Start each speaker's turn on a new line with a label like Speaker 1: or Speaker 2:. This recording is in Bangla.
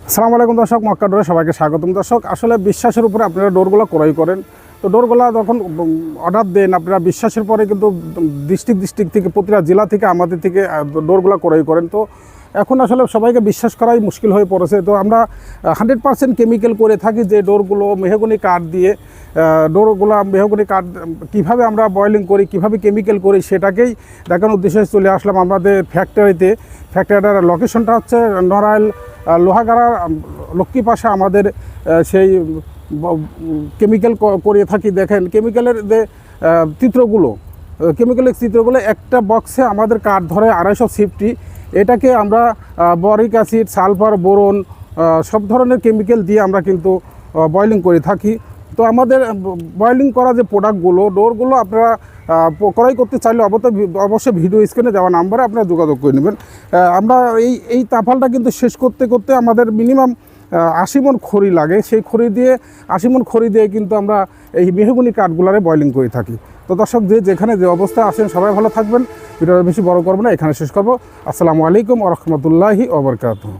Speaker 1: আসসালামু আলাইকুম দর্শক, মক্কা ডোরে সবাইকে স্বাগতম। দর্শক, আসলে বিশ্বাসের উপরে আপনারা ডোরগুলো ক্রয় করেন। তো ডোরগুলো যখন অর্ডার দেন, আপনারা বিশ্বাসের পরে কিন্তু ডিস্ট্রিক্ট থেকে, প্রতিটা জেলা থেকে আমাদের থেকে ডোরগুলো ক্রয় করেন। তো এখন আসলে সবাইকে বিশ্বাস করাই মুশকিল হয়ে পড়েছে। তো আমরা 100% কেমিক্যাল করে থাকি যে ডোরগুলো মেহগনি কাঠ দিয়ে, ডোরগুলো মেহগনি কাঠ কীভাবে আমরা বয়লিং করি, কীভাবে কেমিক্যাল করি, সেটাকেই দেখানোর উদ্দেশ্যে চলে আসলাম আমাদের ফ্যাক্টরিতে। ফ্যাক্টরিটার লোকেশনটা হচ্ছে নড়াইল লোহাগাড়ার লক্ষ্মী পাশে আমাদের সেই কেমিক্যাল করিয়ে থাকি। দেখেন কেমিক্যালের যে চিত্রগুলো একটা বক্সে আমাদের কাঠ ধরে 250। এটাকে আমরা বরিক অ্যাসিড, সালফার, বোরন সব ধরনের কেমিক্যাল দিয়ে আমরা কিন্তু বয়লিং করে থাকি। তো আমাদের বয়লিং করা যে প্রোডাক্টগুলো, ডোরগুলো আপনারা ক্রয় করতে চাইলে অবশ্যই ভিডিও স্ক্রিনে দেওয়া নাম্বারে আপনারা যোগাযোগ করে নেবেন। আমরা এই তাফালটা কিন্তু শেষ করতে করতে আমাদের মিনিমাম 80 মণ খড়ি লাগে। সেই 80 মণ খড়ি দিয়ে কিন্তু আমরা এই মেহগনি কাঠগুলারে বয়লিং করে থাকি। তো দর্শক, যেখানে যে অবস্থা আসেন সবাই ভালো থাকবেন। ভিডিওটা বেশি বড় করবো না, এখানে শেষ করবো। আসসালামু আলাইকুম ওয়া রাহমাতুল্লাহি ওয়া বারাকাতুহু।